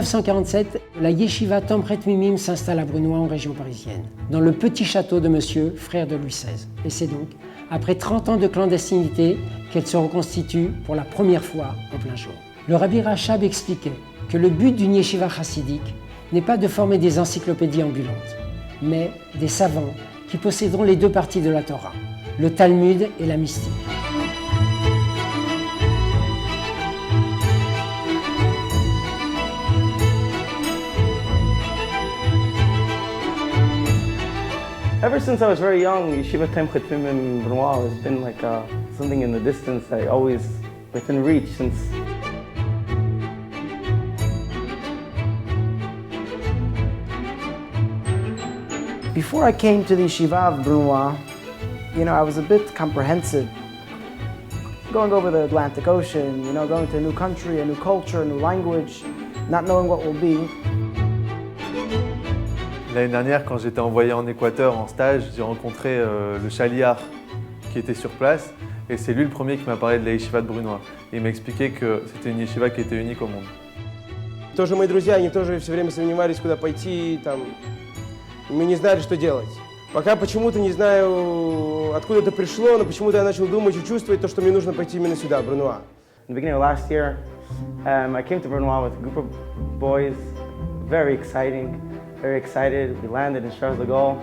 1947, la Yeshiva Tomret Mimim s'installe à Brunoy en région parisienne, dans le petit château de Monsieur, frère de Louis XVI. Et c'est donc après 30 ans de clandestinité qu'elle se reconstitue pour la première fois en plein jour. Le Rabbi Rachab expliquait que le but d'une yeshiva chassidique n'est pas de former des encyclopédies ambulantes, mais des savants qui posséderont les deux parties de la Torah, le Talmud et la mystique. Ever since I was very young, Yeshiva Tomret Mimim Brunoy has been like something in the distance that I always within reach since. Before I came to the Yeshiva of Brunoy, I was a bit comprehensive. Going over the Atlantic Ocean, going to a new country, a new culture, a new language, not knowing what will be. L'année dernière, quand j'étais envoyé en Équateur en stage, j'ai rencontré le Chaliar qui était sur place et c'est lui le premier qui m'a parlé de la Yeshiva de Brunoy. Il m'a expliqué que c'était une Yeshiva qui était unique au monde. Тоже мои друзья, они тоже все время сомневались, куда пойти, мы не знали, что делать. Пока почему-то не знаю, откуда это пришло, но почему-то я начал думать и чувствовать то, что мне нужно пойти именно сюда, в Brunoy. In the beginning of last year, I came to Brunoy with a group of boys, very exciting. Very excited. We landed in Charles de Gaulle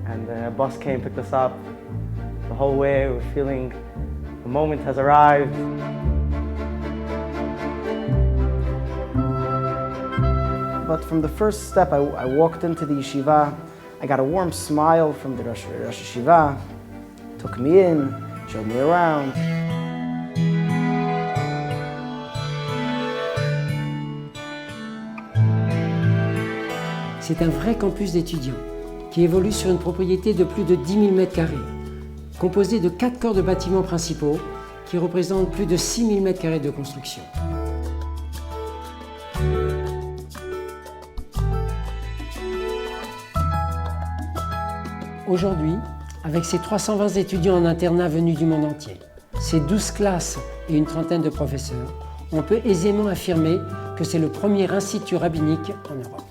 and a bus came, picked us up. The whole way we're feeling the moment has arrived. But from the first step I walked into the yeshiva, I got a warm smile from the Rosh Yeshiva, took me in, showed me around. C'est un vrai campus d'étudiants qui évolue sur une propriété de plus de 10 000 m², composée de 4 corps de bâtiments principaux qui représentent plus de 6 000 m² de construction. Aujourd'hui, avec ses 320 étudiants en internat venus du monde entier, ses 12 classes et une trentaine de professeurs, on peut aisément affirmer que c'est le premier institut rabbinique en Europe.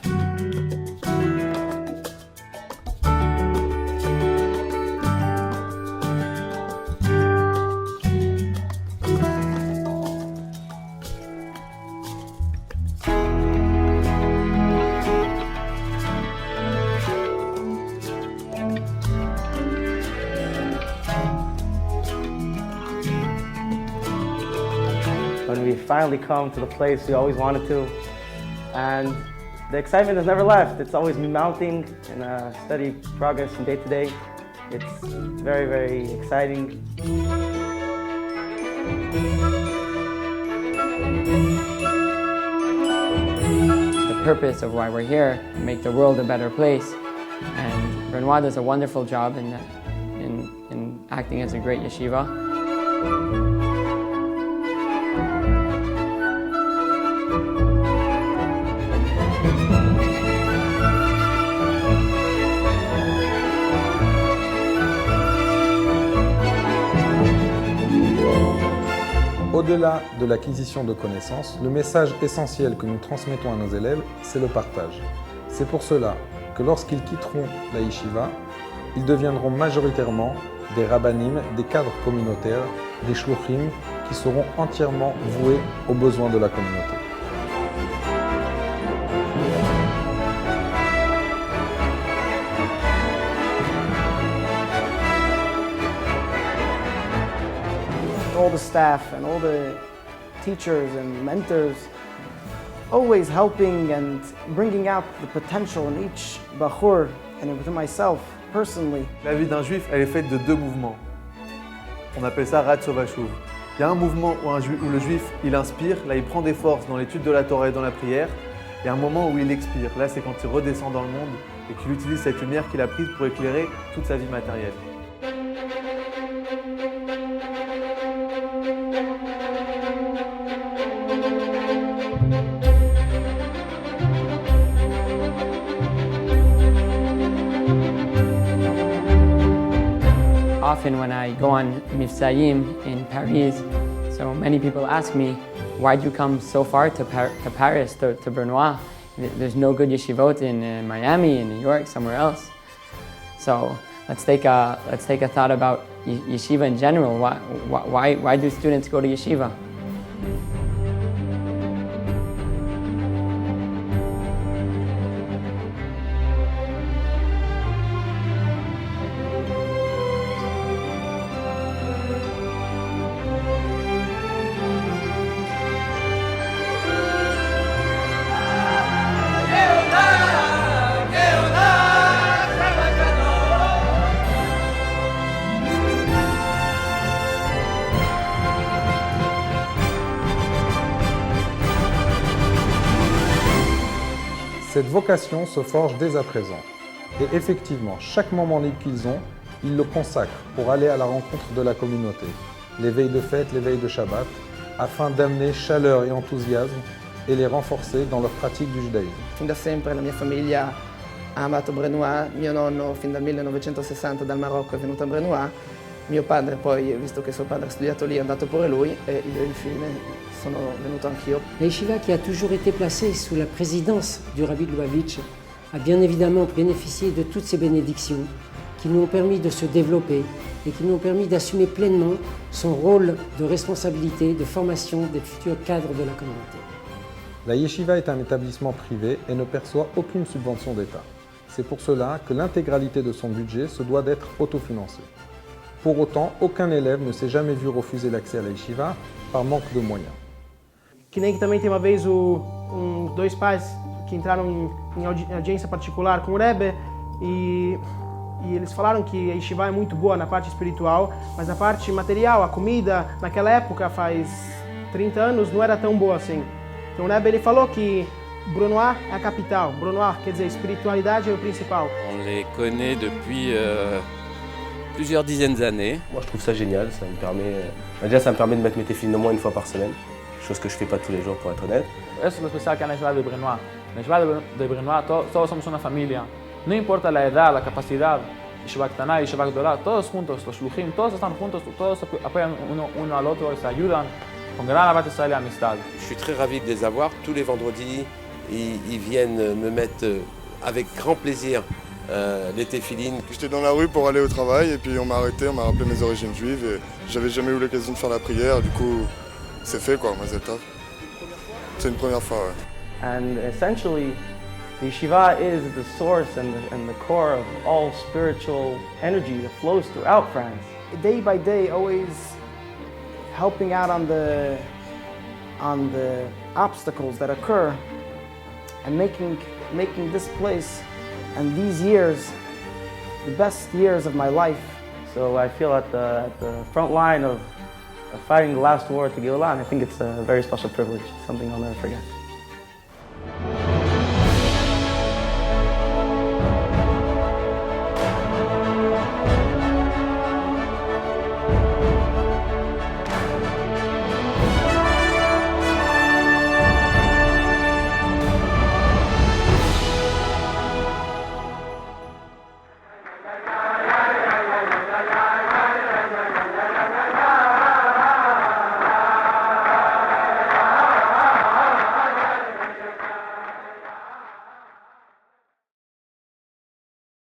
When we finally come to the place we always wanted to, and the excitement has never left. It's always mounting in a steady progress from day to day. It's very, very exciting. The purpose of why we're here, make the world a better place. And Brunoy does a wonderful job in acting as a great yeshiva. Au-delà de l'acquisition de connaissances, le message essentiel que nous transmettons à nos élèves, c'est le partage. C'est pour cela que lorsqu'ils quitteront la yeshiva, ils deviendront majoritairement des rabbanim, des cadres communautaires, des shluchim qui seront entièrement voués aux besoins de la communauté. All the staff and all the teachers and mentors always helping and bringing out the potential in each bachur and within myself personally. La vie d'un juif, elle est faite de deux mouvements. On appelle ça Ratso Vashuv. Il y a un mouvement où le juif, il inspire, là il prend des forces dans l'étude de la Torah et dans la prière. Il y a un moment où il expire, là c'est quand il redescend dans le monde et qu'il utilise cette lumière qu'il a prise pour éclairer toute sa vie matérielle. Often when I go on Mifsaim in Paris, so many people ask me, why'd you come so far to Paris, to Brunois? There's no good yeshivot in Miami, in New York, somewhere else. So let's take a thought about yeshiva in general. Why do students go to yeshiva? Cette vocation se forge dès à présent. Et effectivement, chaque moment libre qu'ils ont, ils le consacrent pour aller à la rencontre de la communauté. Les veilles de fête, les veilles de Shabbat, afin d'amener chaleur et enthousiasme et les renforcer dans leur pratique du judaïsme. Fin da sempre la mia famiglia ha amato Brunois, mio nonno fin dal 1960 dal Marocco è venuto a Brunois, mio padre poi, visto che suo padre ha studiato lì, è andato pure lui e io infine sono venuto anch'io. La yeshiva, qui a toujours été placée sous la présidence du Rabbi de Lubavitch, a bien évidemment bénéficié de toutes ces bénédictions qui nous ont permis de se développer et qui nous ont permis d'assumer pleinement son rôle de responsabilité, de formation des futurs cadres de la communauté. La yeshiva est un établissement privé et ne perçoit aucune subvention d'État. C'est pour cela que l'intégralité de son budget se doit d'être autofinancée. Pour autant, aucun élève ne s'est jamais vu refuser l'accès à la yeshiva par manque de moyens. Que nem que também tem uma vez dois pais que entraram em audiência particular com o Rebbe e eles falaram que a yeshiva é muito boa na parte espiritual, mas na parte material, a comida, naquela época, faz 30 anos, não era tão boa assim. Então o Rebbe ele falou que Brunois é a capital. Brunois quer dizer espiritualidade é o principal. On les connaît depuis plusieurs dizaines d'années. Moi je trouve ça génial, ça me permet de mettre mes téfilines au moins une fois par semaine. Chose que je fais pas tous les jours pour être honnête. Eso es lo especial que hay en la Yeshiva de Brunois. En la Yeshiva de Brunois todos somos una familia. No importa la edad, la capacidad, Yeshiva Ktana, Yeshiva Gdola, todos juntos, los shluchim, todos están juntos, todos se apoyan uno al otro, se ayudan con gran Ahavat Israël et amistad. Je suis très ravi de les avoir. Tous les vendredis, ils viennent me mettre avec grand plaisir les téfilines. J'étais dans la rue pour aller au travail et puis on m'a arrêté, on m'a rappelé mes origines juives et j'avais jamais eu l'occasion de faire la prière, du coup c'est fait quoi, Mazel Tov. C'est une première fois, ouais. And essentially, the yeshiva is the source and the core of all spiritual energy that flows throughout France. Day by day, always helping out on the obstacles that occur and making this place and these years the best years of my life. So I feel at the front line of fighting the last war to Geulah, and I think it's a very special privilege, something I'll never forget.